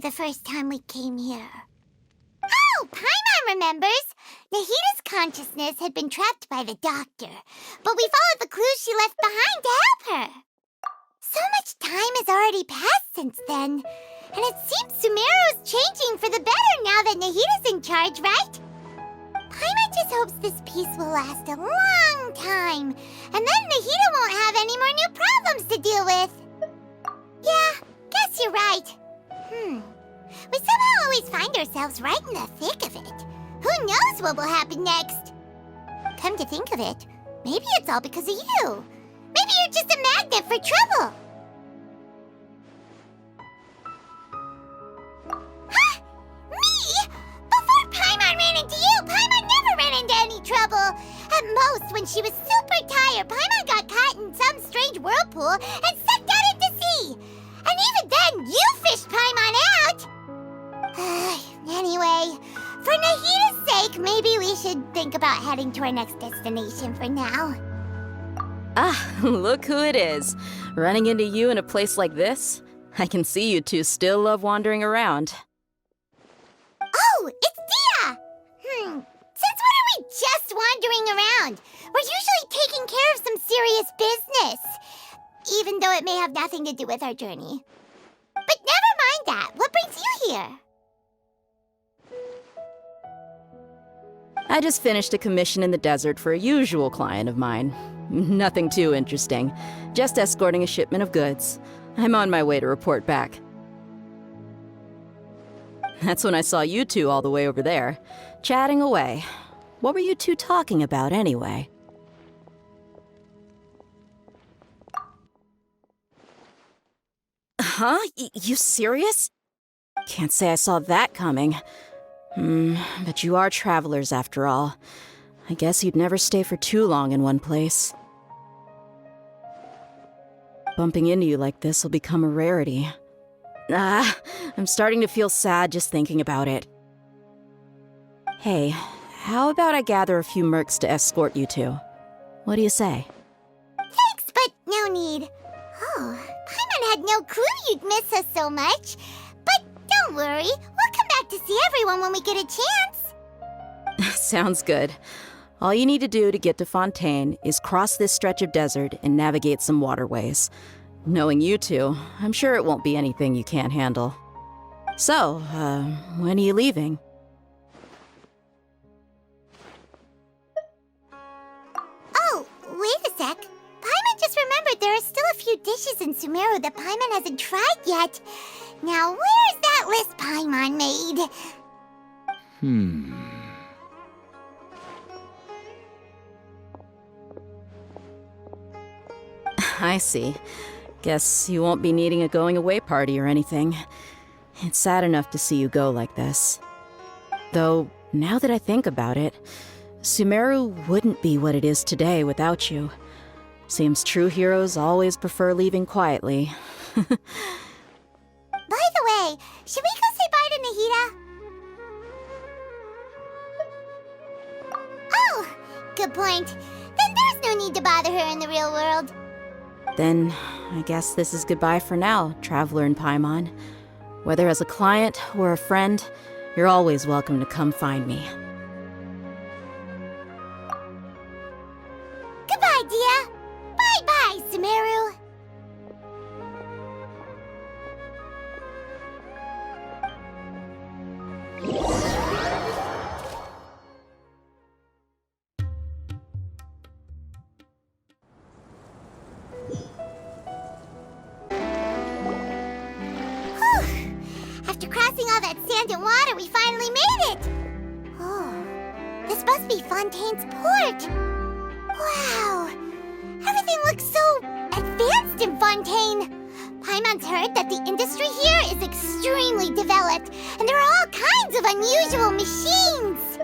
the first time we came here. Oh, Paimon remembers! Nahita's consciousness had been trapped by the doctor, but we followed the clues she left behind to help her. So much time has already passed since then, and it seems Sumeru's changing for the better now that Nahita's in charge, right? Paimon just hopes this peace will last a long time, and then Nahita won't have any more new problems to deal with. Yeah, guess you're right. We somehow always find ourselves right in the thick of it. Who knows what will happen next? Come to think of it, maybe it's all because of you. Maybe you're just a magnet for trouble. Huh? Me? Before Paimon ran into you, Paimon never ran into any trouble. At most, when she was super tired, Paimon got caught in some strange whirlpool and sucked out into sea. And even then, you fished Paimon out! Anyway, for Nahita's sake, maybe we should think about heading to our next destination for now. Ah, look who it is. Running into you in a place like this? I can see you two still love wandering around. Oh, it's Dia! Since when are we just wandering around? We're usually taking care of some serious business. Even though it may have nothing to do with our journey. But never mind that. What brings you here? I just finished a commission in the desert for a usual client of mine. Nothing too interesting. Just escorting a shipment of goods. I'm on my way to report back. That's when I saw you two all the way over there, chatting away. What were you two talking about anyway? Huh? You serious? Can't say I saw that coming. But you are travelers after all. I guess you'd never stay for too long in one place. Bumping into you like this will become a rarity. I'm starting to feel sad just thinking about it. Hey, how about I gather a few mercs to escort you two? What do you say? Thanks, but no need. Oh, Paimon had no clue you'd miss us so much. But don't worry, we'll come back to see everyone when we get a chance. Sounds good. All you need to do to get to Fontaine is cross this stretch of desert and navigate some waterways. Knowing you two, I'm sure it won't be anything you can't handle. So, when are you leaving? Oh, wait a sec. Paimon just remembered there are still a few dishes in Sumeru that Paimon hasn't tried yet. Now, where's that list Paimon made? I see. Guess you won't be needing a going-away party or anything. It's sad enough to see you go like this. Though, now that I think about it, Sumeru wouldn't be what it is today without you. Seems true heroes always prefer leaving quietly. By the way, should we go say bye to Nahita? Oh, good point. Then there's no need to bother her in the real world. Then, I guess this is goodbye for now, Traveler in Paimon. Whether as a client or a friend, you're always welcome to come find me. Goodbye, Dia. Bye-bye, Sumeru. After crossing all that sand and water, we finally made it! Oh, this must be Fontaine's port! Wow! Everything looks so advanced in Fontaine! Paimon's heard that the industry here is extremely developed, and there are all kinds of unusual machines!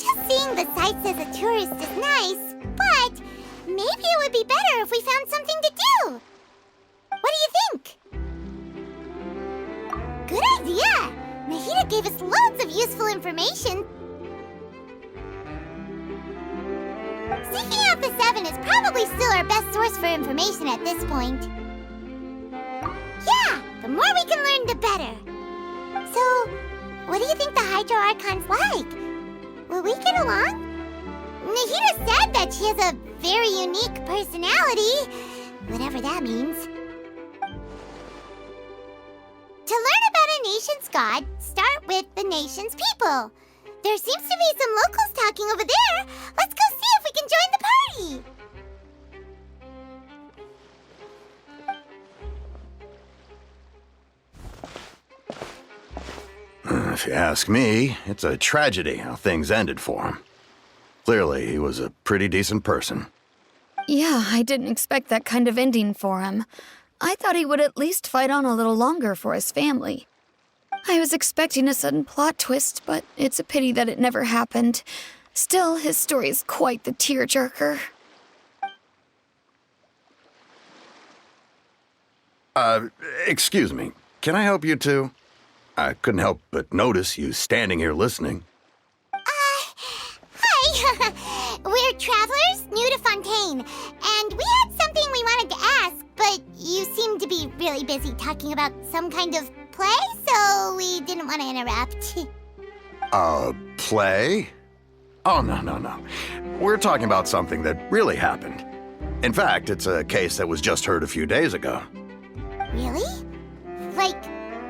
Just seeing the sights as a tourist is nice, but maybe it would be better if we found something to do! What do you think? Good idea! Nahita gave us loads of useful information. Seeking out the Seven is probably still our best source for information at this point. Yeah! The more we can learn, the better. So, what do you think the Hydro Archon's like? Will we get along? Nahida said that she has a very unique personality, whatever that means. To learn about a nation's god, start with the nation's people. There seems to be some locals talking over there. Let's go see if we can join the party. If you ask me, it's a tragedy how things ended for him. Clearly, he was a pretty decent person. Yeah, I didn't expect that kind of ending for him. I thought he would at least fight on a little longer for his family. I was expecting a sudden plot twist, but it's a pity that it never happened. Still, his story is quite the tearjerker. Excuse me. Can I help you too? I couldn't help but notice you standing here listening. Hi. We're travelers new to Fontaine, and we had something we wanted to ask, but you seemed to be really busy talking about some kind of play, so we didn't want to interrupt. Play? Oh, no. We're talking about something that really happened. In fact, it's a case that was just heard a few days ago. Really? Like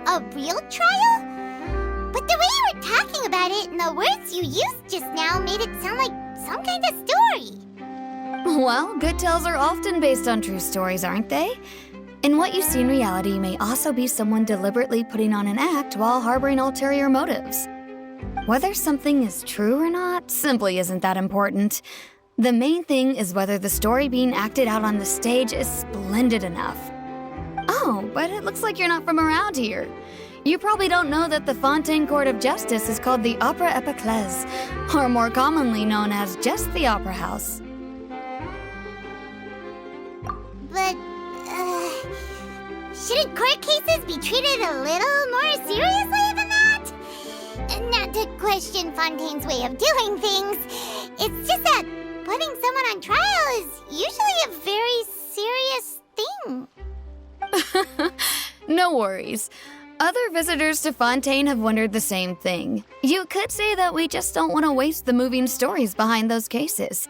a real trial? But the way you were talking about it and the words you used just now made it sound like some kind of story. Well, good tales are often based on true stories, aren't they? And what you see in reality may also be someone deliberately putting on an act while harboring ulterior motives. Whether something is true or not simply isn't that important. The main thing is whether the story being acted out on the stage is splendid enough. Oh, but it looks like you're not from around here. You probably don't know that the Fontaine Court of Justice is called the Opera Epiclese, or more commonly known as just the Opera House. But, shouldn't court cases be treated a little more seriously than that? Not to question Fontaine's way of doing things, it's just that putting someone on trial is usually a very serious thing. No worries. Other visitors to Fontaine have wondered the same thing. You could say that we just don't want to waste the moving stories behind those cases.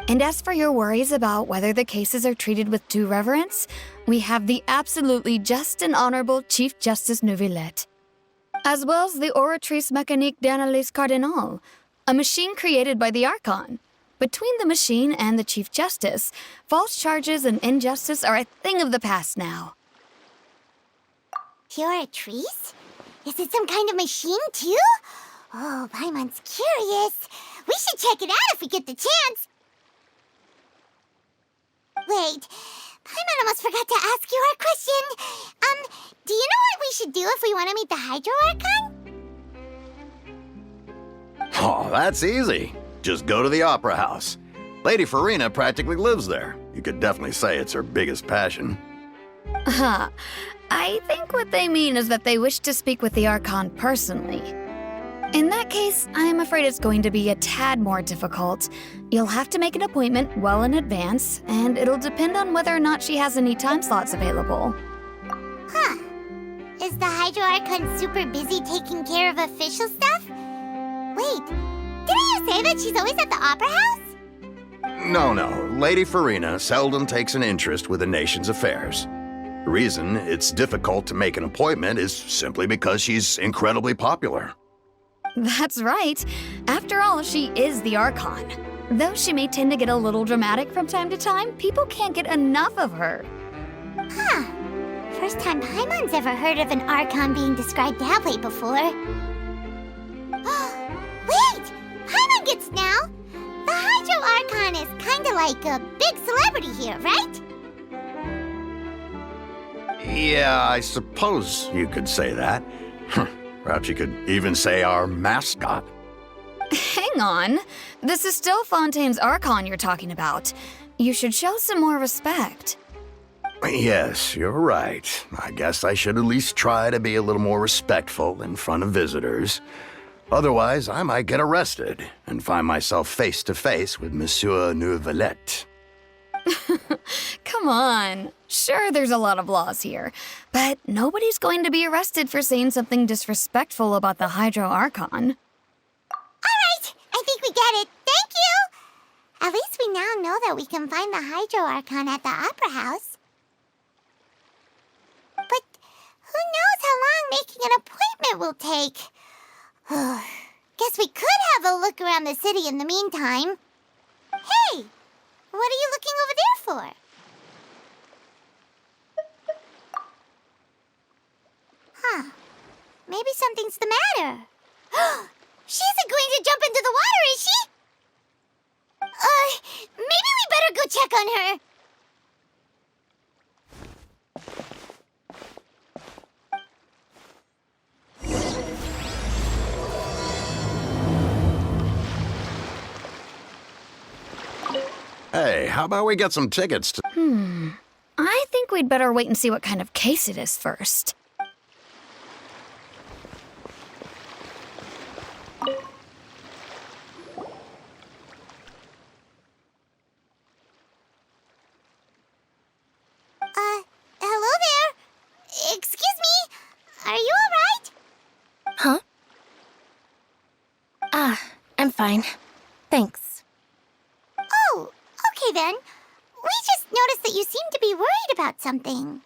And as for your worries about whether the cases are treated with due reverence, we have the absolutely just and honorable Chief Justice Neuvillette, as well as the Oratrice Mécanique d'Analyse Cardinal, a machine created by the Archon. Between the machine and the Chief Justice, false charges and injustice are a thing of the past now. Oratrice? Is it some kind of machine, too? Oh, Paimon's curious. We should check it out if we get the chance. Wait, Paimon almost forgot to ask you our question. Do you know what we should do if we want to meet the Hydro Archon? Oh, that's easy. Just go to the Opera House. Lady Farina practically lives there. You could definitely say it's her biggest passion. I think what they mean is that they wish to speak with the Archon personally. In that case, I'm afraid it's going to be a tad more difficult. You'll have to make an appointment well in advance, and it'll depend on whether or not she has any time slots available. Huh. Is the Hydro Archon super busy taking care of official stuff? Wait, didn't you say that she's always at the Opera House? No. Lady Farina seldom takes an interest with the nation's affairs. The reason it's difficult to make an appointment is simply because she's incredibly popular. That's right. After all, she is the Archon. Though she may tend to get a little dramatic from time to time, people can't get enough of her. Huh. First time Paimon's ever heard of an Archon being described that way before. Wait! Paimon gets now! The Hydro Archon is kinda like a big celebrity here, right? Yeah, I suppose you could say that. Perhaps you could even say our mascot. Hang on. This is still Fontaine's Archon you're talking about. You should show some more respect. Yes, you're right. I guess I should at least try to be a little more respectful in front of visitors. Otherwise, I might get arrested and find myself face to face with Monsieur Neuvillette. Come on. Sure, there's a lot of laws here, but nobody's going to be arrested for saying something disrespectful about the Hydro Archon. All right, I think we get it. Thank you! At least we now know that we can find the Hydro Archon at the Opera House. But who knows how long making an appointment will take? Guess we could have a look around the city in the meantime. Hey! What are you looking over there for? Huh. Maybe something's the matter. She isn't going to jump into the water, is she? Maybe we better go check on her. Hey, how about we get some tickets to... I think we'd better wait and see what kind of case it is first. Hello there. Excuse me. Are you all right? Huh? I'm fine. Thanks. Oh, okay then. We just noticed that you seem to be worried about something.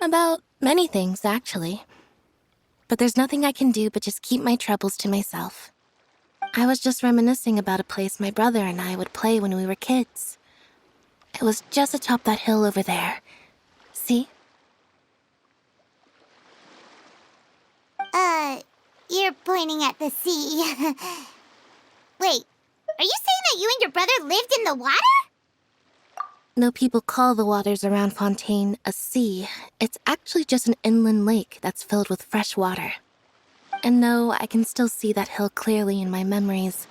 About many things, actually. But there's nothing I can do but just keep my troubles to myself. I was just reminiscing about a place my brother and I would play when we were kids. It was just atop that hill over there. See? You're pointing at the sea. Wait, are you saying that you and your brother lived in the water? Though people call the waters around Fontaine a sea, it's actually just an inland lake that's filled with fresh water. And though I can still see that hill clearly in my memories,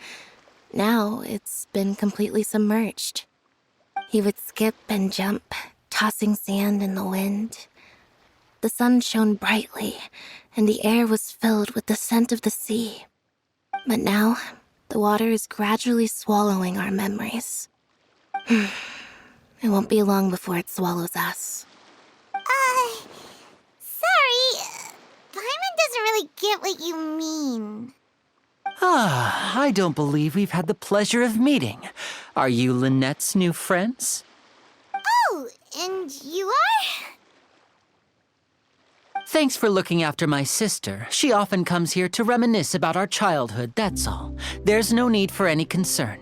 now it's been completely submerged. He would skip and jump, tossing sand in the wind. The sun shone brightly, and the air was filled with the scent of the sea. But now, the water is gradually swallowing our memories. It won't be long before it swallows us. Sorry. Paimon doesn't really get what you mean. I don't believe we've had the pleasure of meeting. Are you Lynette's new friends? Oh, and you are? Thanks for looking after my sister. She often comes here to reminisce about our childhood, that's all. There's no need for any concern.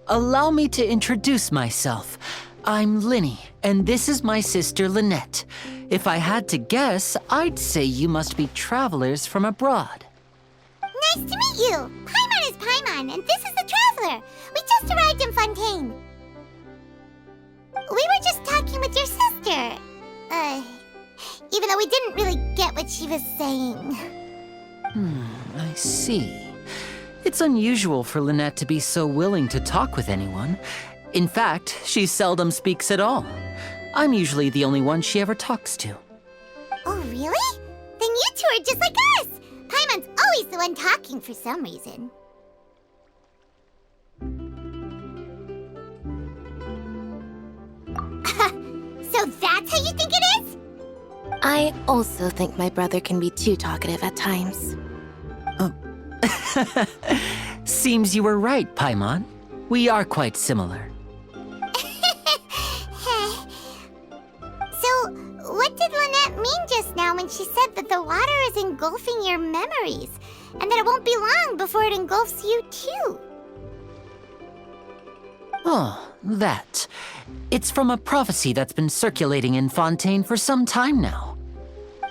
Allow me to introduce myself. I'm Linny, and this is my sister Lynette. If I had to guess, I'd say you must be travelers from abroad. Nice to meet you. Paimon is Paimon, and this is the Traveler. We just arrived in Fontaine. We were just talking with your sister. Even though we didn't really get what she was saying. I see. It's unusual for Lynette to be so willing to talk with anyone. In fact, she seldom speaks at all. I'm usually the only one she ever talks to. Oh, really? Then you two are just like us. Paimon's always the one talking for some reason. So that's how you think it is? I also think my brother can be too talkative at times. Seems you were right, Paimon. We are quite similar. So, what did Lynette mean just now when she said that the water is engulfing your memories, and that it won't be long before it engulfs you too? Oh, that. It's from a prophecy that's been circulating in Fontaine for some time now.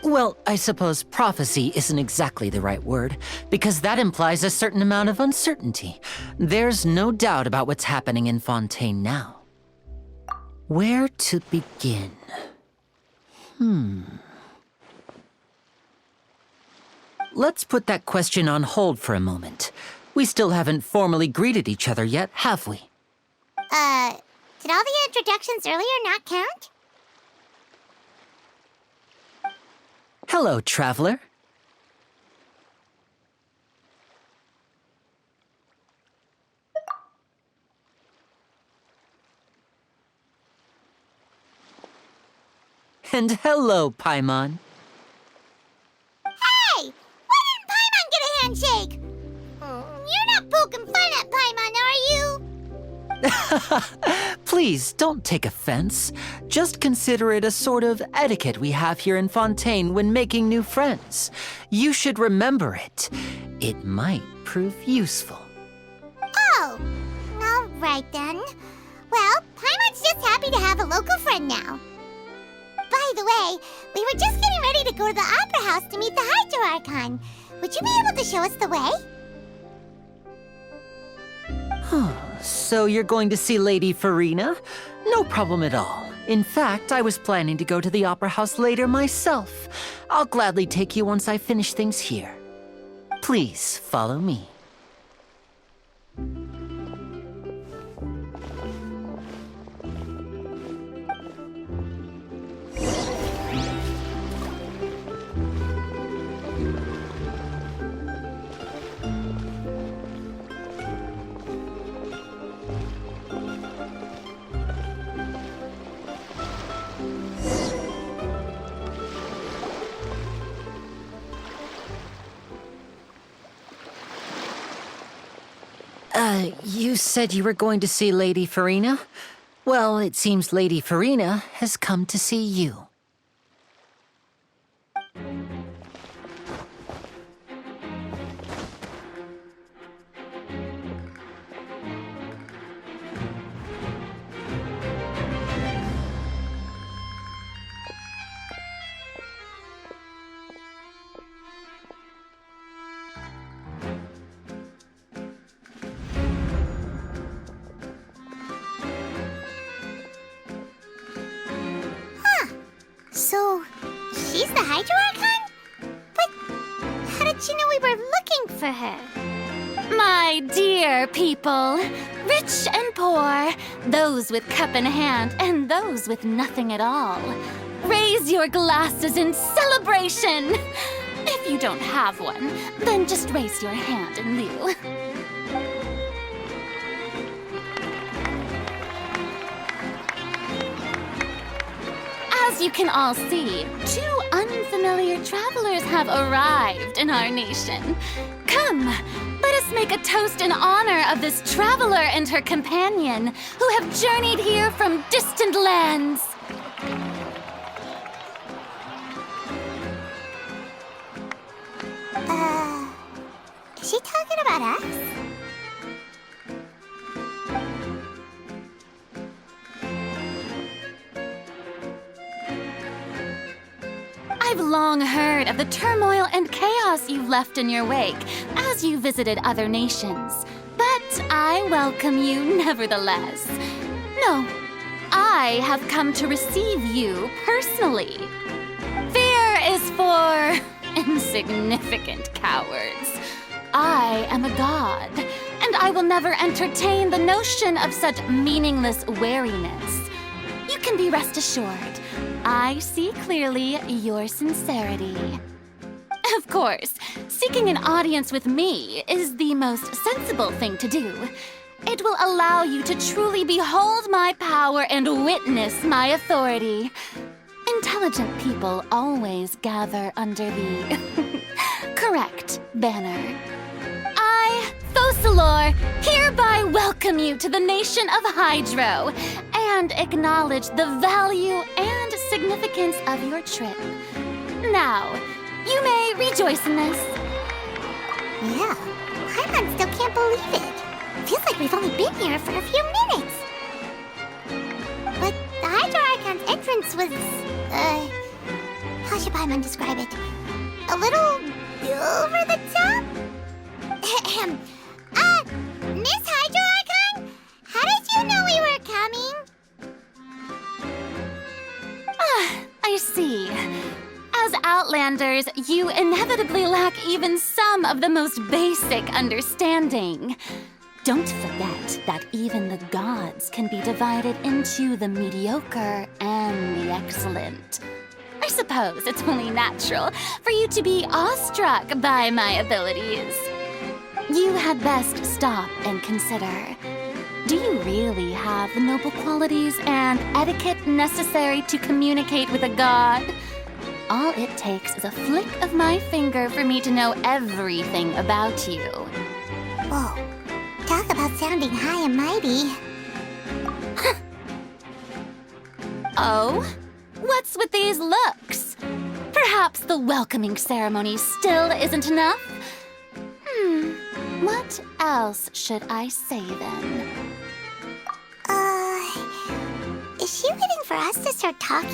Well, I suppose prophecy isn't exactly the right word, because that implies a certain amount of uncertainty. There's no doubt about what's happening in Fontaine now. Where to begin? Let's put that question on hold for a moment. We still haven't formally greeted each other yet, have we? Did all the introductions earlier not count? Hello, traveler. And hello, Paimon. Hey! Why didn't Paimon get a handshake? You're not poking fun at Paimon, are you? Please, don't take offense. Just consider it a sort of etiquette we have here in Fontaine when making new friends. You should remember it. It might prove useful. Oh, all right then. Well, Paimon's just happy to have a local friend now. By the way, we were just getting ready to go to the Opera House to meet the Hydro Archon. Would you be able to show us the way? So you're going to see Lady Farina? No problem at all. In fact, I was planning to go to the Opera House later myself. I'll gladly take you once I finish things here. Please follow me. You said you were going to see Lady Farina? Well, it seems Lady Farina has come to see you. So, she's the Hydro Archon? But how did she know we were looking for her? My dear people, rich and poor, those with cup in hand and those with nothing at all, raise your glasses in celebration! If you don't have one, then just raise your hand in lieu. As you can all see, 2 unfamiliar travelers have arrived in our nation. Come, let us make a toast in honor of this traveler and her companion who have journeyed here from distant lands. Is she talking about us? I've long heard of the turmoil and chaos you left in your wake as you visited other nations. But I welcome you nevertheless. No, I have come to receive you personally. Fear is for insignificant cowards. I am a god, and I will never entertain the notion of such meaningless wariness. You can be rest assured, I see clearly your sincerity. Of course, seeking an audience with me is the most sensible thing to do. It will allow you to truly behold my power and witness my authority. Intelligent people always gather under the correct banner. I, Fosalor, hereby welcome you to the nation of Hydro and acknowledge the value and significance of your trip. Now, you may rejoice in this. Yeah, Paimon still can't believe it. Feels like we've only been here for a few minutes. But the Hydro Archon's entrance was, how should Paimon describe it? A little over the top? Miss Hydro Archon? How did you know we were coming? I see. As Outlanders, you inevitably lack even some of the most basic understanding. Don't forget that even the gods can be divided into the mediocre and the excellent. I suppose it's only natural for you to be awestruck by my abilities. You had best stop and consider. do you really have the noble qualities and etiquette necessary to communicate with a god? All it takes is a flick of my finger for me to know everything about you. Whoa. Talk about sounding high and mighty. Oh? What's with these looks? Perhaps the welcoming ceremony still isn't enough? What else should I say then? Is she waiting for us to start talking?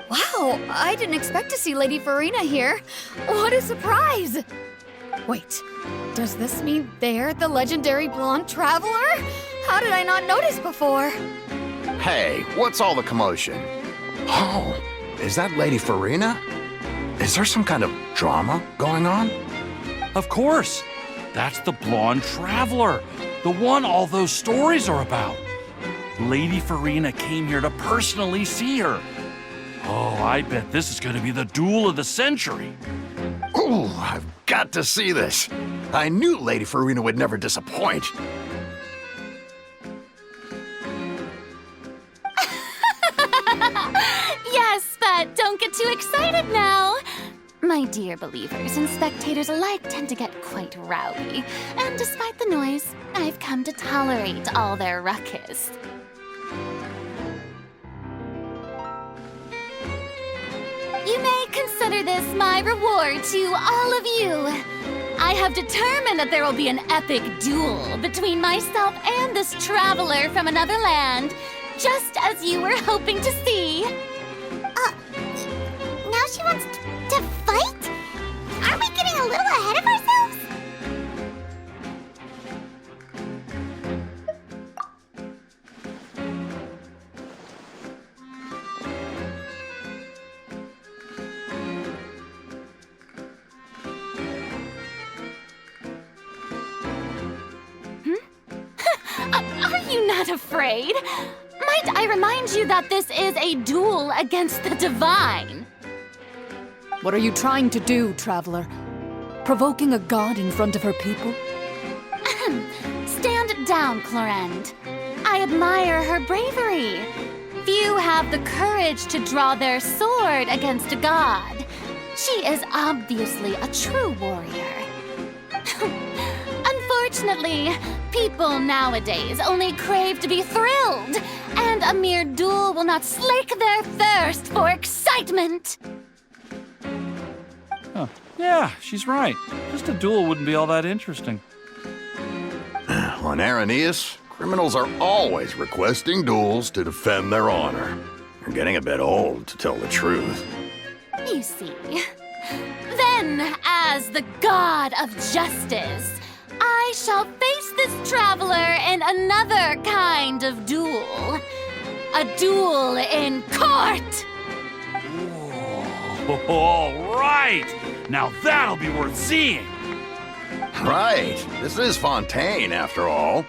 Wow, I didn't expect to see Lady Farina here. What a surprise! Wait, does this mean they're the legendary blonde traveler? How did I not notice before? Hey, what's all the commotion? Oh, is that Lady Farina? Is there some kind of drama going on? Of course. That's the blonde traveler, the one all those stories are about. Lady Farina came here to personally see her. Oh, I bet this is going to be the duel of the century. Ooh, I've got to see this. I knew Lady Farina would never disappoint. Yes, but don't get too excited now. My dear believers and spectators alike tend to get quite rowdy, and despite the noise, I've come to tolerate all their ruckus. You may consider this my reward to all of you. I have determined that there will be an epic duel between myself and this traveler from another land, just as you were hoping to see. Now she wants to fight? Aren't we getting a little ahead of ourselves? Are you not afraid? Might I remind you that this is a duel against the divine? What are you trying to do, traveler? Provoking a god in front of her people? Stand down, Clorend. I admire her bravery. Few have the courage to draw their sword against a god. She is obviously a true warrior. Unfortunately, people nowadays only crave to be thrilled, and a mere duel will not slake their thirst for excitement. Huh. Yeah, she's right. Just a duel wouldn't be all that interesting. On Araneus, criminals are always requesting duels to defend their honor. You're getting a bit old, to tell the truth. You see. Then, as the god of justice, I shall face this traveler in another kind of duel. A duel in court! Whoa. All right! Now that'll be worth seeing! Right. This is Fontaine, after all.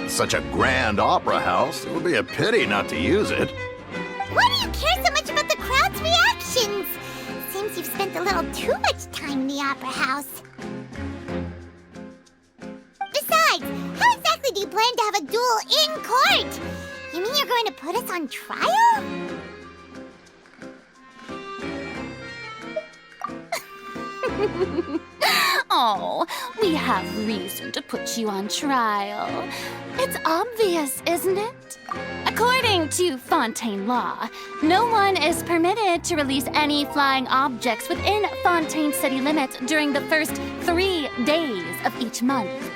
Such a grand opera house, it would be a pity not to use it. Why do you care so much about the crowd's reactions? Seems you've spent a little too much time in the opera house. Besides, how exactly do you plan to have a duel in court? You mean you're going to put us on trial? Oh, we have reason to put you on trial. It's obvious, isn't it? According to Fontaine law, no one is permitted to release any flying objects within Fontaine city limits during the first 3 days of each month.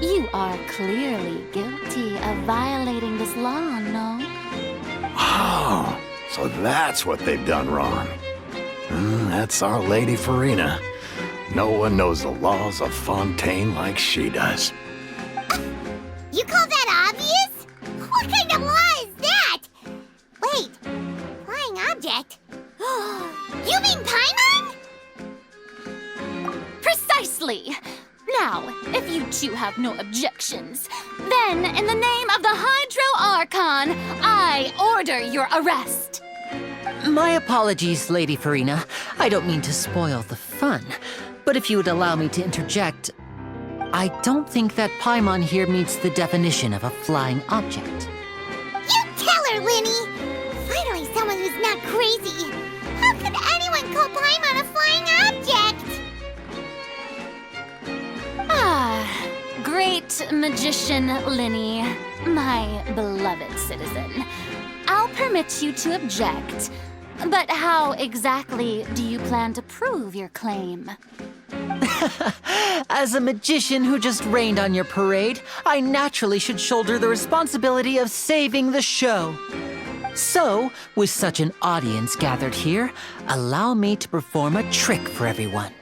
You are clearly guilty of violating this law, no? Oh, so that's what they've done wrong. That's our Lady Farina. No one knows the laws of Fontaine like she does. You call that obvious? What kind of law is that? Wait, flying object? You mean Paimon? Precisely! Now, if you two have no objections, then in the name of the Hydro Archon, I order your arrest. My apologies, Lady Farina. I don't mean to spoil the fun. But if you would allow me to interject, I don't think that Paimon here meets the definition of a flying object. You tell her, Linny! Finally someone who's not crazy. How could anyone call Paimon a flying object? Great magician Linny, my beloved citizen. I'll permit you to object, but how exactly do you plan to prove your claim? As a magician who just rained on your parade, I naturally should shoulder the responsibility of saving the show. So, with such an audience gathered here, allow me to perform a trick for everyone.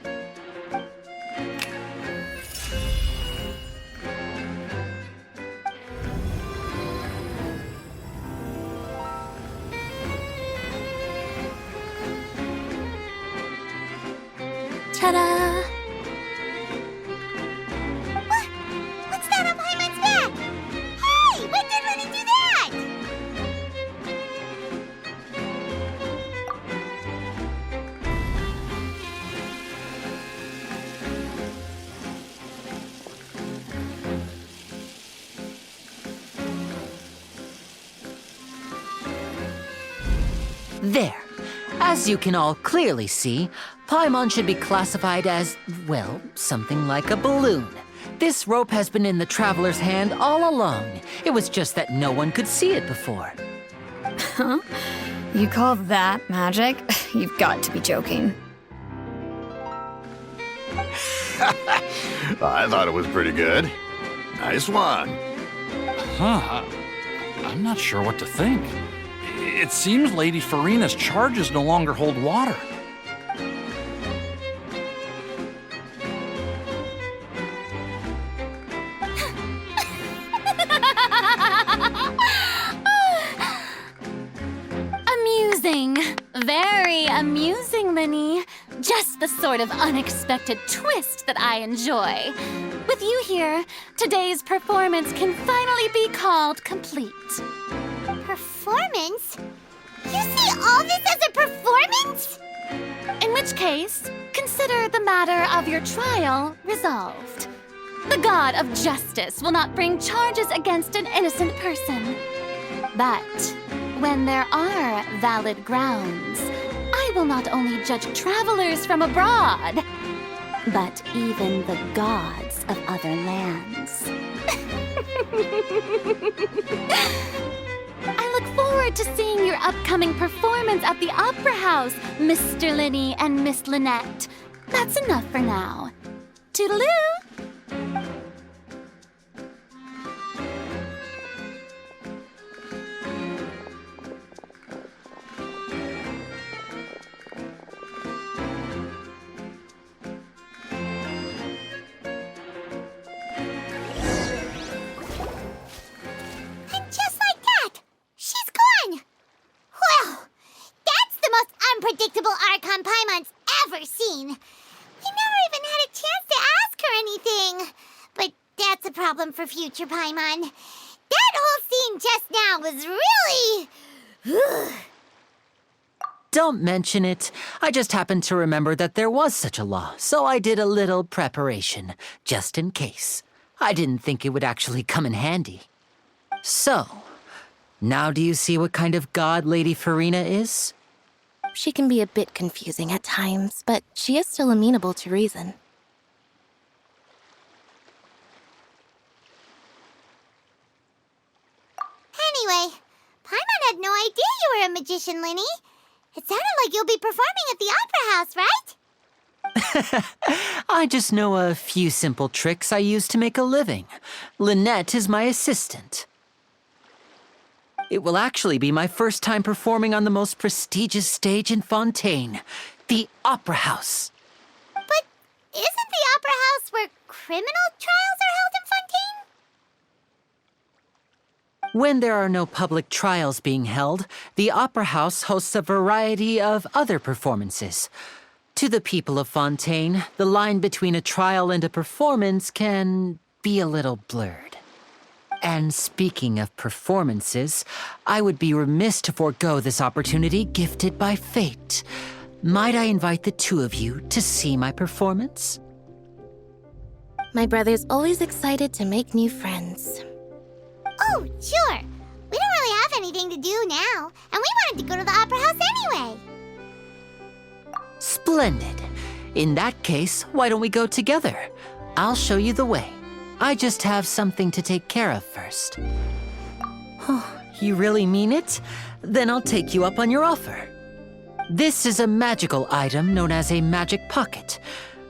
Ta-da! What's that on Paimon's back? Hey, when did Linny do that? There. As you can all clearly see, Paimon should be classified as, well, something like a balloon. This rope has been in the traveler's hand all along. It was just that no one could see it before. Huh? You call that magic? You've got to be joking. I thought it was pretty good. Nice one. I'm not sure what to think. It seems Lady Farina's charges no longer hold water. Amusing. Very amusing, Linny. Just the sort of unexpected twist that I enjoy. With you here, today's performance can finally be called complete. Performance? You see all this as a performance? In which case, consider the matter of your trial resolved. The god of justice will not bring charges against an innocent person. But when there are valid grounds, I will not only judge travelers from abroad, but even the gods of other lands. I look forward to seeing your upcoming performance at the Opera House, Mr. Linny and Miss Lynette. That's enough for now. Toodaloo! And just like that, she's gone. Well, that's the most unpredictable Archon Paimon's ever seen. We never even had a chance to ask her anything. But that's a problem for future Paimon. That whole scene just now was really... Don't mention it. I just happened to remember that there was such a law, so I did a little preparation, just in case. I didn't think it would actually come in handy. So, now do you see what kind of god Lady Farina is? She can be a bit confusing at times, but she is still amenable to reason. Anyway, Paimon had no idea you were a magician, Linny. It sounded like you'll be performing at the Opera House, right? I just know a few simple tricks I use to make a living. Lynette is my assistant. It will actually be my first time performing on the most prestigious stage in Fontaine, the Opera House. But isn't the Opera House where criminal trials are held in Fontaine? When there are no public trials being held, the Opera House hosts a variety of other performances. To the people of Fontaine, the line between a trial and a performance can be a little blurred. And speaking of performances, I would be remiss to forego this opportunity gifted by fate. Might I invite the two of you to see my performance? My brother's always excited to make new friends. Oh, sure. We don't really have anything to do now, and we wanted to go to the Opera House anyway. Splendid. In that case, why don't we go together? I'll show you the way. I just have something to take care of first. You really mean it? Then I'll take you up on your offer. This is a magical item known as a magic pocket.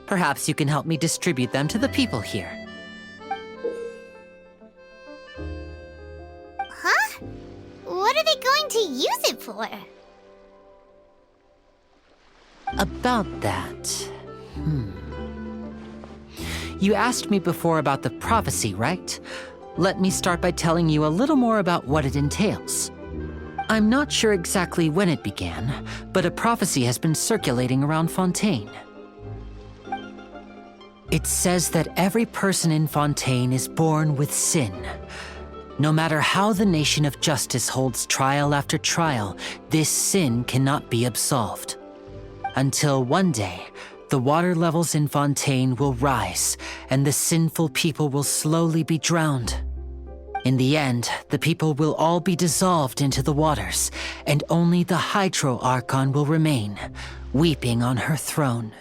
Perhaps you can help me distribute them to the people here. Huh? What are they going to use it for? About that... You asked me before about the prophecy, right? Let me start by telling you a little more about what it entails. I'm not sure exactly when it began, but a prophecy has been circulating around Fontaine. It says that every person in Fontaine is born with sin. No matter how the nation of justice holds trial after trial, this sin cannot be absolved. Until one day, the water levels in Fontaine will rise, and the sinful people will slowly be drowned. In the end, the people will all be dissolved into the waters, and only the Hydro Archon will remain, weeping on her throne.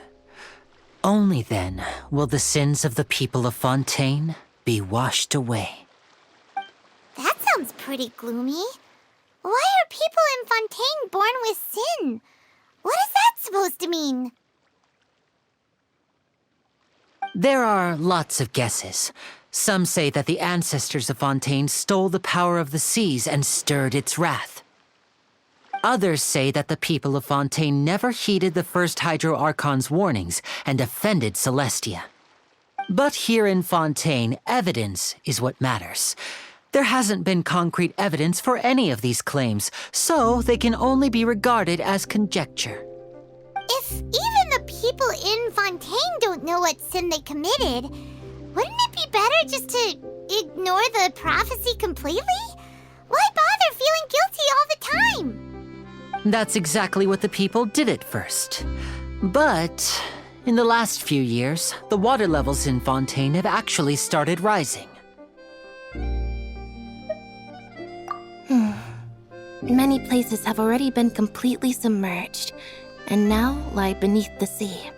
Only then will the sins of the people of Fontaine be washed away. That sounds pretty gloomy. Why are people in Fontaine born with sin? What is that supposed to mean? There are lots of guesses. Some say that the ancestors of Fontaine stole the power of the seas and stirred its wrath. Others say that the people of Fontaine never heeded the first Hydro Archon's warnings and offended Celestia. But here in Fontaine, evidence is what matters. There hasn't been concrete evidence for any of these claims, so they can only be regarded as conjecture. If even the people in Fontaine don't know what sin they committed, wouldn't it be better just to ignore the prophecy completely? Why bother feeling guilty all the time? That's exactly what the people did at first. But in the last few years, the water levels in Fontaine have actually started rising. Many places have already been completely submerged, and now lie beneath the sea.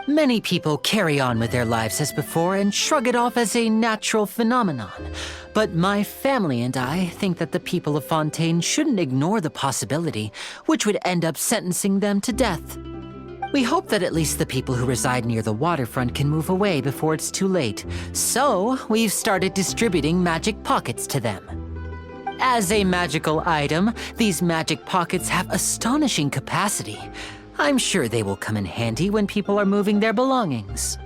Many people carry on with their lives as before and shrug it off as a natural phenomenon. But my family and I think that the people of Fontaine shouldn't ignore the possibility, which would end up sentencing them to death. We hope that at least the people who reside near the waterfront can move away before it's too late. So, we've started distributing magic pockets to them. As a magical item, these magic pockets have astonishing capacity. I'm sure they will come in handy when people are moving their belongings.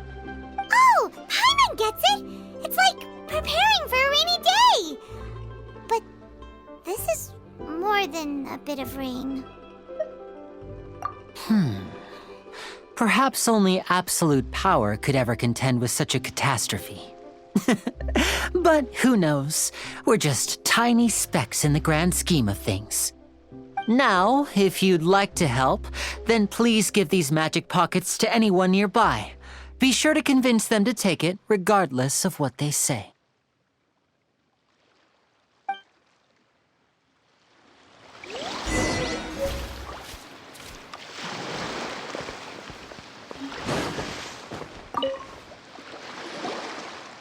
Oh, Paimon gets it! It's like preparing for a rainy day! But this is more than a bit of rain. Perhaps only absolute power could ever contend with such a catastrophe. But who knows? We're just tiny specks in the grand scheme of things. Now, if you'd like to help, then please give these magic pockets to anyone nearby. Be sure to convince them to take it, regardless of what they say.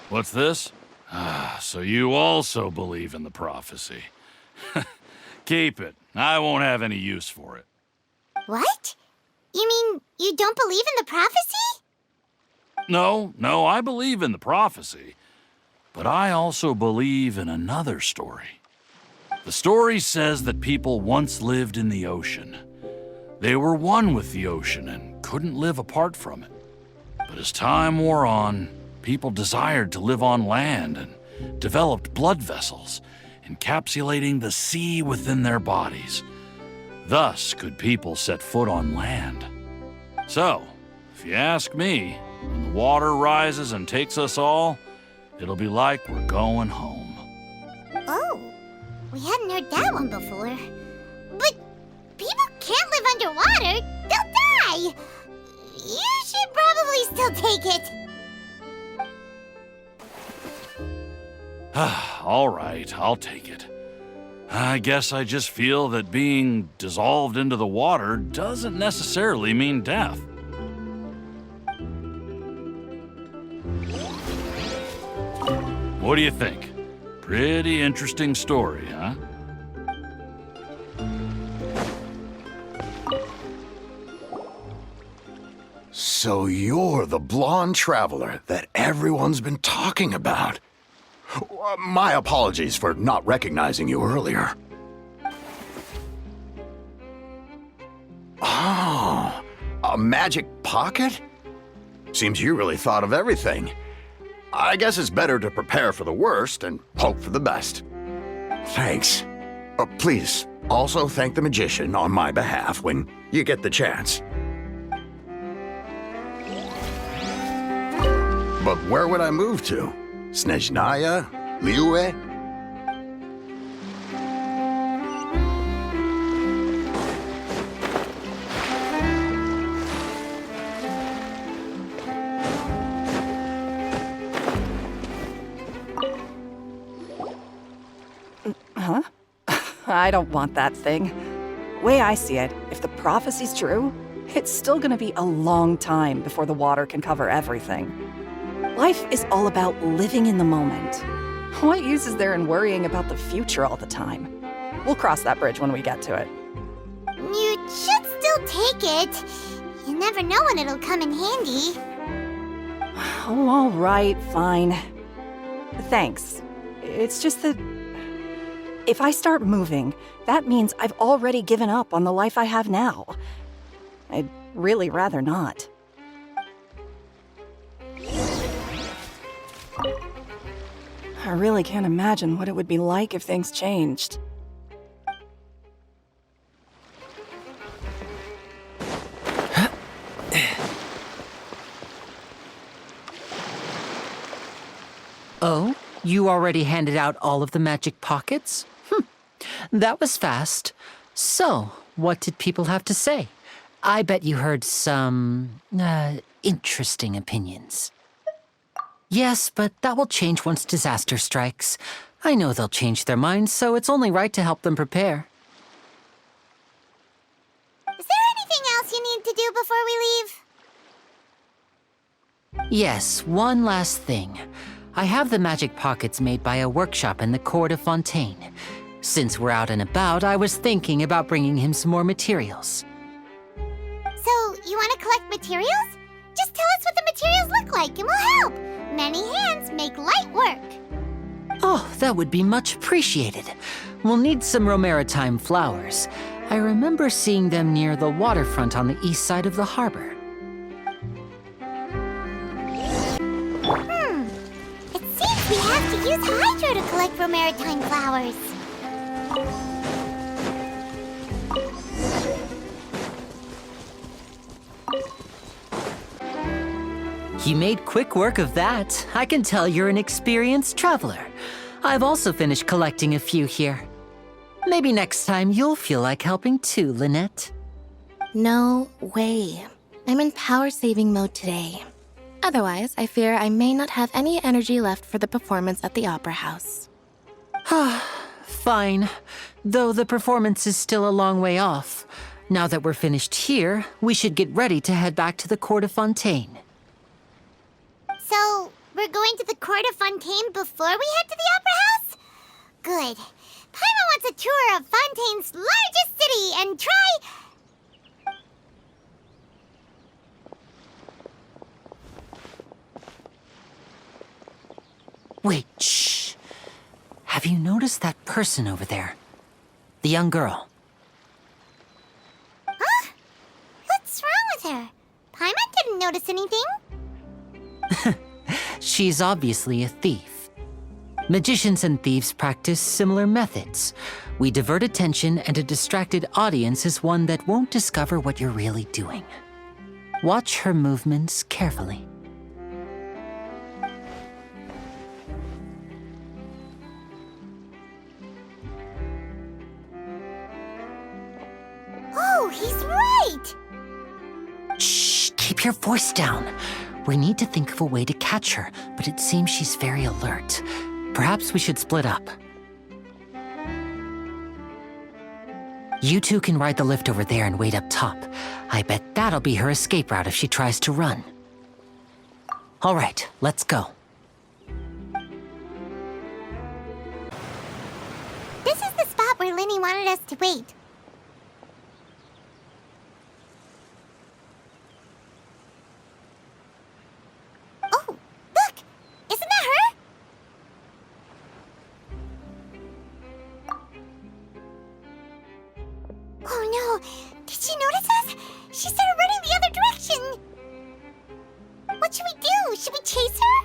What's this? So you also believe in the prophecy. Keep it. I won't have any use for it. What? You mean you don't believe in the prophecy? No, I believe in the prophecy. But I also believe in another story. The story says that people once lived in the ocean. They were one with the ocean and couldn't live apart from it. But as time wore on, people desired to live on land and developed blood vessels, encapsulating the sea within their bodies. Thus could people set foot on land. So, if you ask me, when the water rises and takes us all, it'll be like we're going home. Oh, we hadn't heard that one before. But people can't live underwater. They'll die. You should probably still take it. All right, I'll take it. I guess I just feel that being dissolved into the water doesn't necessarily mean death. What do you think? Pretty interesting story, huh? So you're the blonde traveler that everyone's been talking about. My apologies for not recognizing you earlier. Oh, a magic pocket? Seems you really thought of everything. I guess it's better to prepare for the worst and hope for the best. Thanks. Please, also thank the magician on my behalf when you get the chance. But where would I move to? Snezhnaya? Liyue? Huh? I don't want that thing. Way I see it, if the prophecy's true, it's still gonna be a long time before the water can cover everything. Life is all about living in the moment. What use is there in worrying about the future all the time? We'll cross that bridge when we get to it. You should still take it. You never know when it'll come in handy. Oh, all right, fine. Thanks. It's just that if I start moving, that means I've already given up on the life I have now. I'd really rather not. I really can't imagine what it would be like if things changed. Oh, you already handed out all of the magic pockets? That was fast. So, what did people have to say? I bet you heard some, interesting opinions. Yes, but that will change once disaster strikes. I know they'll change their minds, so it's only right to help them prepare. Is there anything else you need to do before we leave? Yes, one last thing. I have the magic pockets made by a workshop in the court of Fontaine. Since we're out and about, I was thinking about bringing him some more materials. So, you want to collect materials? Just tell us what the materials look like and we'll help. Many hands make light work. Oh, that would be much appreciated. We'll need some Romaritime flowers. I remember seeing them near the waterfront on the east side of the harbor. It seems we have to use Hydro to collect Romaritime flowers. You made quick work of that. I can tell you're an experienced traveler. I've also finished collecting a few here. Maybe next time you'll feel like helping too, Lynette. No way. I'm in power-saving mode today. Otherwise, I fear I may not have any energy left for the performance at the Opera House. Fine. Though the performance is still a long way off. Now that we're finished here, we should get ready to head back to the Court of Fontaine. So, we're going to the Court of Fontaine before we head to the Opera House? Good. Paimon wants a tour of Fontaine's largest city and try... Wait, shh. Have you noticed that person over there? The young girl. Huh? What's wrong with her? Paimon didn't notice anything. She's obviously a thief. Magicians and thieves practice similar methods. We divert attention, and a distracted audience is one that won't discover what you're really doing. Watch her movements carefully. Oh, he's right! Shh, keep your voice down. We need to think of a way to catch her, but it seems she's very alert. Perhaps we should split up. You two can ride the lift over there and wait up top. I bet that'll be her escape route if she tries to run. All right, let's go. This is the spot where Linny wanted us to wait. Oh, look! Isn't that her? Oh no! Did she notice us? She started running the other direction! What should we do? Should we chase her?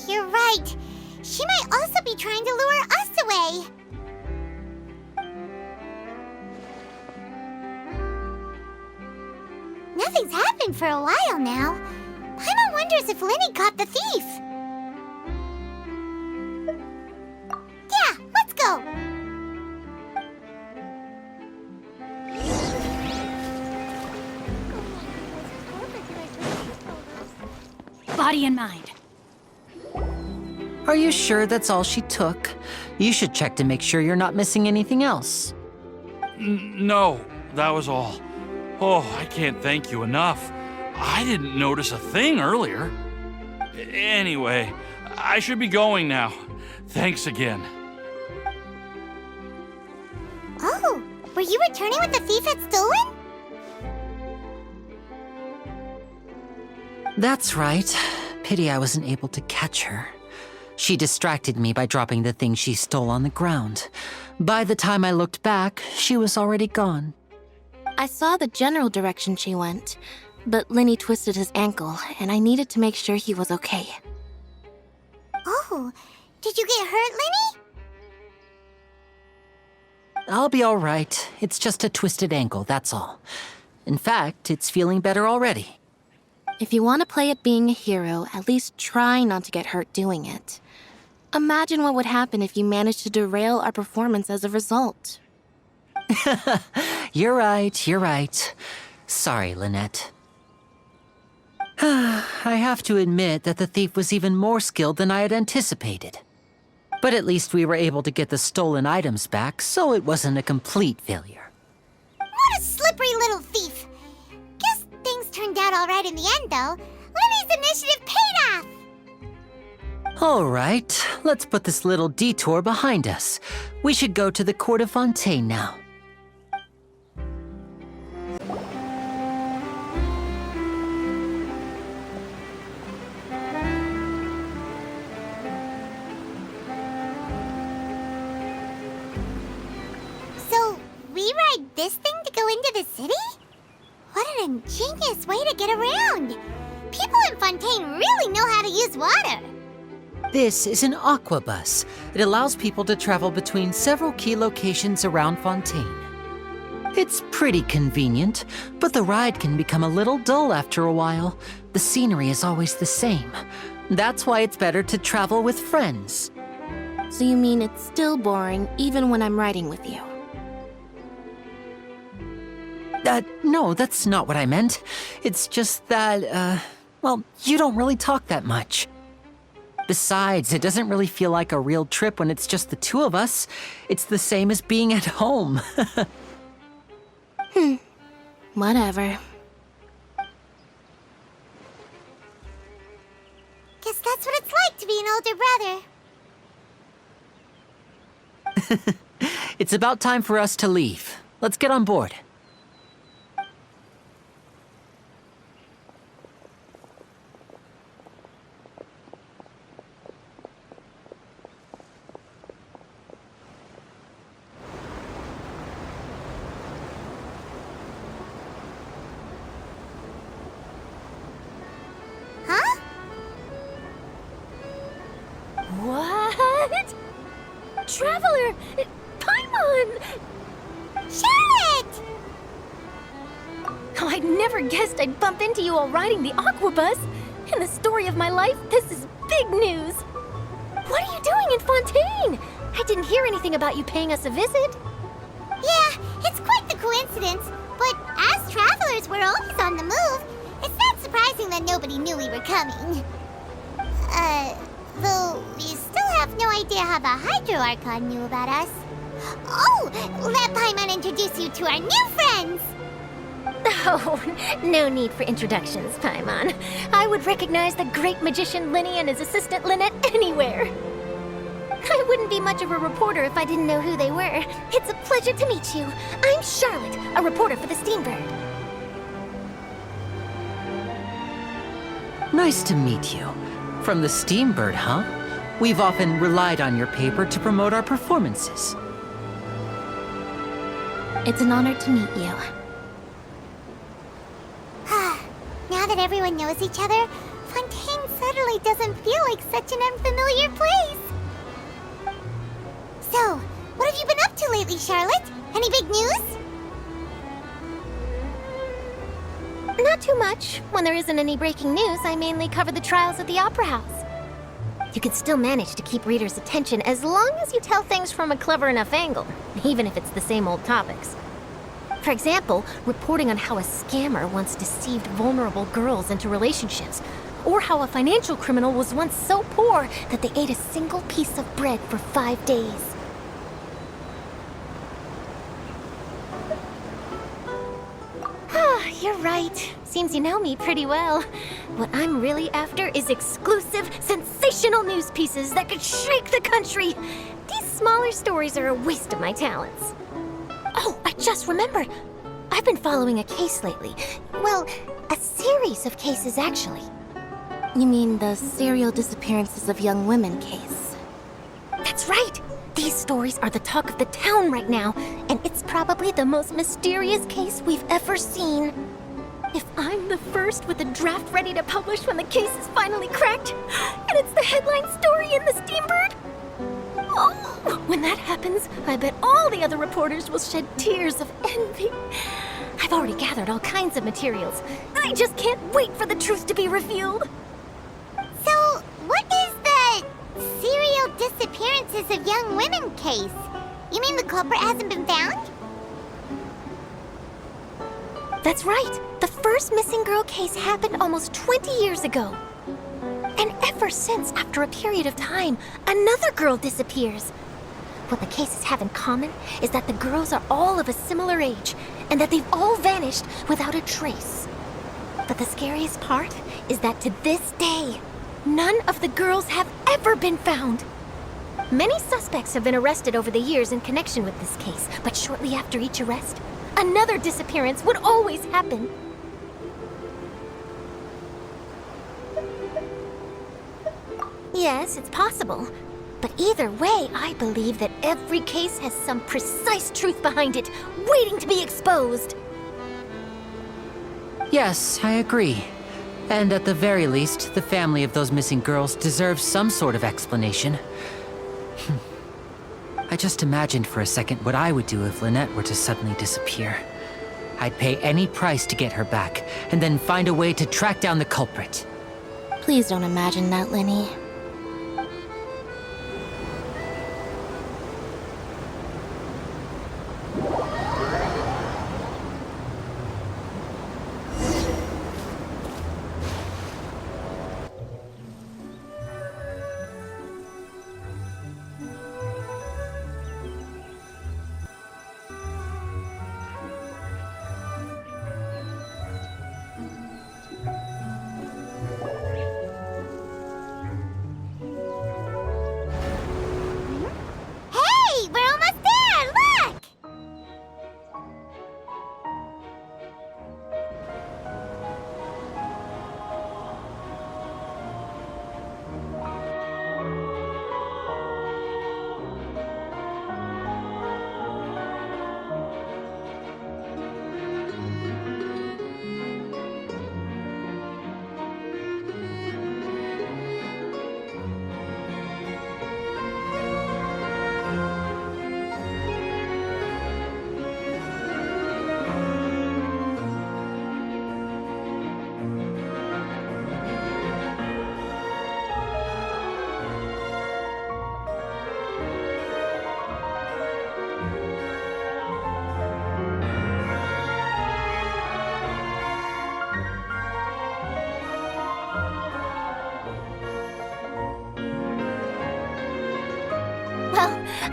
You're right. She might also be trying to lure us away. Nothing's happened for a while now. Paimon wonders if Linny caught the thief. Yeah, let's go. Body and mind. Are you sure that's all she took? You should check to make sure you're not missing anything else. No, that was all. Oh, I can't thank you enough. I didn't notice a thing earlier. Anyway, I should be going now. Thanks again. Oh, were you returning what the thief had stolen? That's right. Pity I wasn't able to catch her. She distracted me by dropping the thing she stole on the ground. By the time I looked back, she was already gone. I saw the general direction she went, but Linny twisted his ankle, and I needed to make sure he was okay. Oh, did you get hurt, Linny? I'll be all right. It's just a twisted ankle, that's all. In fact, it's feeling better already. If you want to play at being a hero, at least try not to get hurt doing it. Imagine what would happen if you managed to derail our performance as a result. You're right. Sorry, Lynette. I have to admit that the thief was even more skilled than I had anticipated. But at least we were able to get the stolen items back, so it wasn't a complete failure. What a slippery little thief! Guess things turned out all right in the end, though. Linny's initiative paid off! All right, let's put this little detour behind us. We should go to the Court of Fontaine now. So, we ride this thing to go into the city? What an ingenious way to get around! People in Fontaine really know how to use water! This is an aquabus. It allows people to travel between several key locations around Fontaine. It's pretty convenient, but the ride can become a little dull after a while. The scenery is always the same. That's why it's better to travel with friends. So you mean it's still boring even when I'm riding with you? No, that's not what I meant. It's just that, well, you don't really talk that much. Besides, it doesn't really feel like a real trip when it's just the two of us. It's the same as being at home. Whatever. Guess that's what it's like to be an older brother. It's about time for us to leave. Let's get on board. Huh? What? Traveler! Paimon! Charlotte! Oh, I'd never guessed I'd bump into you while riding the aquabus. In the story of my life, this is big news. What are you doing in Fontaine? I didn't hear anything about you paying us a visit. Yeah, it's quite the coincidence, but as travelers, we're always on the move. It's not surprising surprising that nobody knew we were coming. Though we still have no idea how the Hydro Archon knew about us. Oh, let Paimon introduce you to our new friends! Oh, no need for introductions, Paimon. I would recognize the great magician Linny and his assistant Lynette anywhere. I wouldn't be much of a reporter if I didn't know who they were. It's a pleasure to meet you. I'm Charlotte, a reporter for the Steambird. Nice to meet you. From the Steambird, huh? We've often relied on your paper to promote our performances. It's an honor to meet you. Now that everyone knows each other, Fontaine suddenly doesn't feel like such an unfamiliar place. So, what have you been up to lately, Charlotte? Any big news? Not too much. When there isn't any breaking news, I mainly cover the trials at the Opera House. You can still manage to keep readers' attention as long as you tell things from a clever enough angle, even if it's the same old topics. For example, reporting on how a scammer once deceived vulnerable girls into relationships, or how a financial criminal was once so poor that they ate a single piece of bread for 5 days. You're right. Seems you know me pretty well. What I'm really after is exclusive, sensational news pieces that could shake the country. These smaller stories are a waste of my talents. Oh, I just remembered. I've been following a case lately. Well, a series of cases, actually. You mean the serial disappearances of young women case? That's right. These stories are the talk of the town right now, and it's probably the most mysterious case we've ever seen. If I'm the first with a draft ready to publish when the case is finally cracked, and it's the headline story in the Steambird, oh, when that happens, I bet all the other reporters will shed tears of envy. I've already gathered all kinds of materials. I just can't wait for the truth to be revealed. So, what is the serial disappearances of young women case? You mean the culprit hasn't been found? That's right. The first missing girl case happened almost 20 years ago. And ever since, after a period of time, another girl disappears. What the cases have in common is that the girls are all of a similar age, and that they've all vanished without a trace. But the scariest part is that to this day, none of the girls have ever been found. Many suspects have been arrested over the years in connection with this case, but shortly after each arrest, another disappearance would always happen. Yes, it's possible. But either way, I believe that every case has some precise truth behind it, waiting to be exposed. Yes, I agree. And at the very least, the family of those missing girls deserves some sort of explanation. I just imagined for a second what I would do if Lynette were to suddenly disappear. I'd pay any price to get her back, and then find a way to track down the culprit. Please don't imagine that, Linny.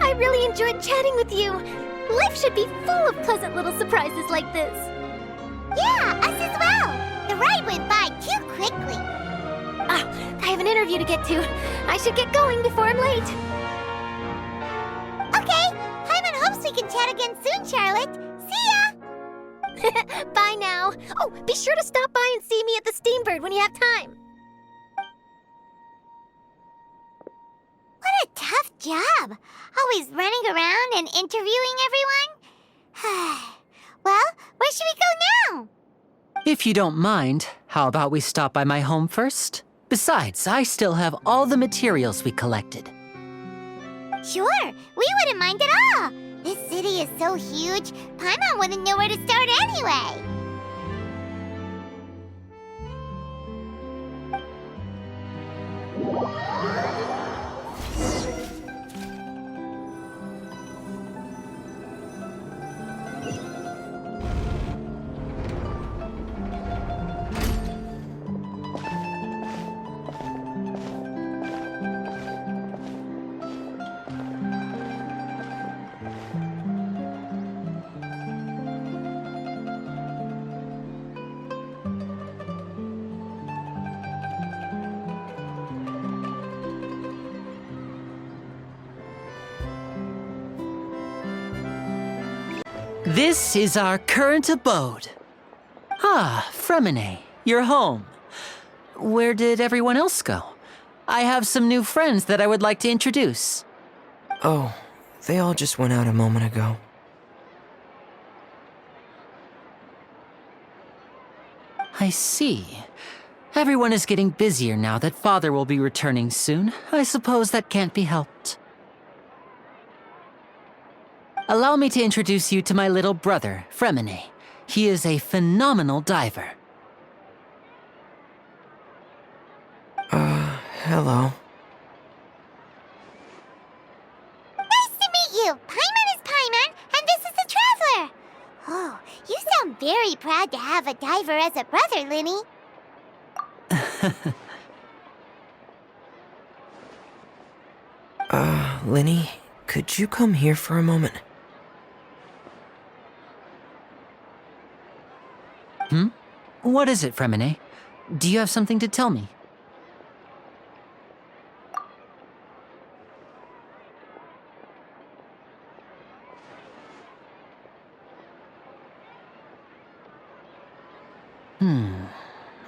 I really enjoyed chatting with you. Life should be full of pleasant little surprises like this. Yeah, us as well. The ride went by too quickly. Ah, I have an interview to get to. I should get going before I'm late. Okay, Paimon hopes we can chat again soon, Charlotte. See ya! Bye now. Oh, be sure to stop by and see me at the Steambird when you have time. What a tough job. Always running around and interviewing everyone. Well, where should we go now? If you don't mind, how about we stop by my home first? Besides, I still have all the materials we collected. Sure, we wouldn't mind at all. This city is so huge, Paimon wouldn't know where to start anyway. This is our current abode. Ah, Fremine, you're home. Where did everyone else go? I have some new friends that I would like to introduce. Oh, they all just went out a moment ago. I see. Everyone is getting busier now that Father will be returning soon. I suppose that can't be helped. Allow me to introduce you to my little brother, Fremine. He is a phenomenal diver. Hello. Nice to meet you. Paimon is Paimon, and this is the Traveler. Oh, you sound very proud to have a diver as a brother, Linny. Linny, could you come here for a moment? What is it, Fremine? Do you have something to tell me?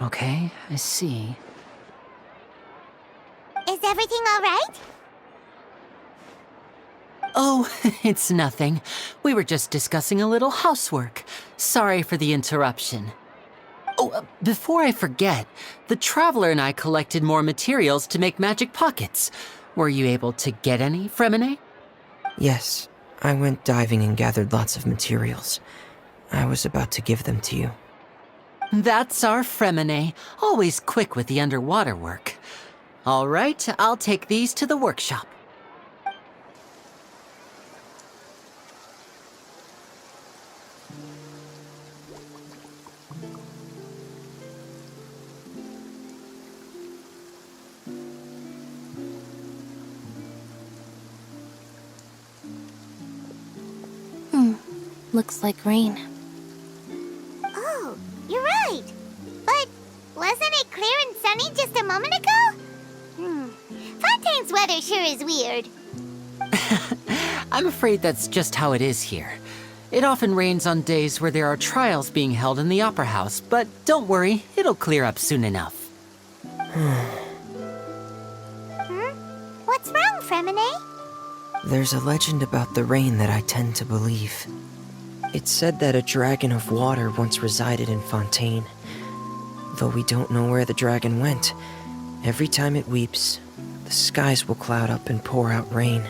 Okay, I see. Is everything all right? Oh, it's nothing. We were just discussing a little housework. Sorry for the interruption. Oh, before I forget, the Traveler and I collected more materials to make magic pockets. Were you able to get any, Fremine? Yes, I went diving and gathered lots of materials. I was about to give them to you. That's our Fremine, always quick with the underwater work. All right, I'll take these to the workshop. Looks like rain. Oh, you're right. But wasn't it clear and sunny just a moment ago? Fontaine's weather sure is weird. I'm afraid that's just how it is here. It often rains on days where there are trials being held in the Opera House, but don't worry, it'll clear up soon enough. What's wrong, Fremine? There's a legend about the rain that I tend to believe. It's said that a dragon of water once resided in Fontaine. Though we don't know where the dragon went, every time it weeps, the skies will cloud up and pour out rain.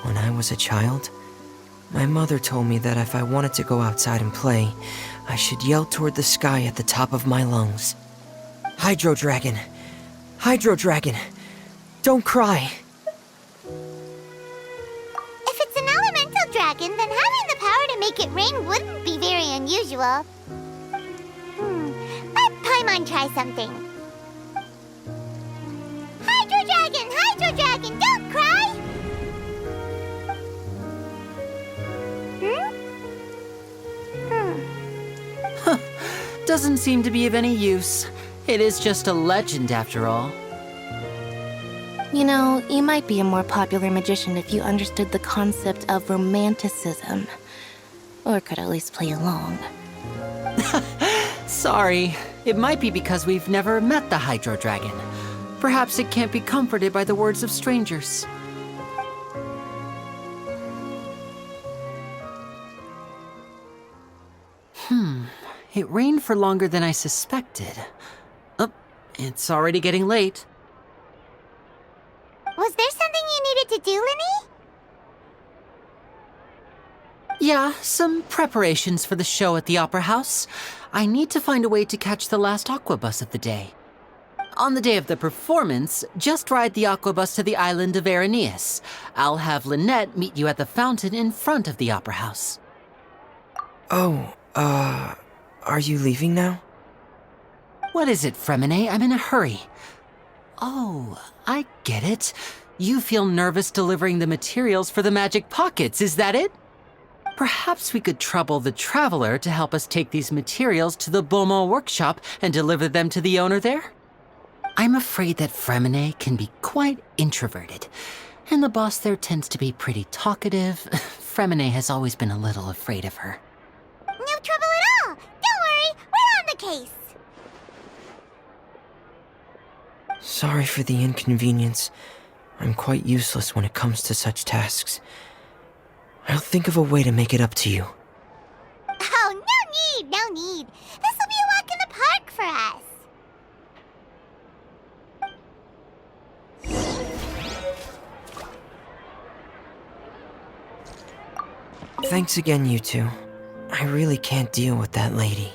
When I was a child, my mother told me that if I wanted to go outside and play, I should yell toward the sky at the top of my lungs. Hydro Dragon! Hydro Dragon! Don't cry! If it's an elemental dragon, then having the power to make it rain wouldn't be very unusual. Let Paimon try something. Hydro dragon, don't cry! Doesn't seem to be of any use. It is just a legend after all. You know, you might be a more popular magician if you understood the concept of romanticism. Or could at least play along. Sorry. It might be because we've never met the Hydro Dragon. Perhaps it can't be comforted by the words of strangers. It rained for longer than I suspected. Oh, it's already getting late. Was there something you needed to do, Linny? Yeah, some preparations for the show at the Opera House. I need to find a way to catch the last aqua bus of the day. On the day of the performance, just ride the aqua bus to the island of Araneus. I'll have Lynette meet you at the fountain in front of the Opera House. Oh, are you leaving now? What is it, Fremine? I'm in a hurry. Oh, I get it. You feel nervous delivering the materials for the magic pockets, is that it? Perhaps we could trouble the Traveler to help us take these materials to the Beaumont workshop and deliver them to the owner there? I'm afraid that Fremine can be quite introverted, and the boss there tends to be pretty talkative. Fremine has always been a little afraid of her. No trouble at all! Don't worry, we're on the case! Sorry for the inconvenience. I'm quite useless when it comes to such tasks. I'll think of a way to make it up to you. Oh, no need! This'll be a walk in the park for us! Thanks again, you two. I really can't deal with that lady.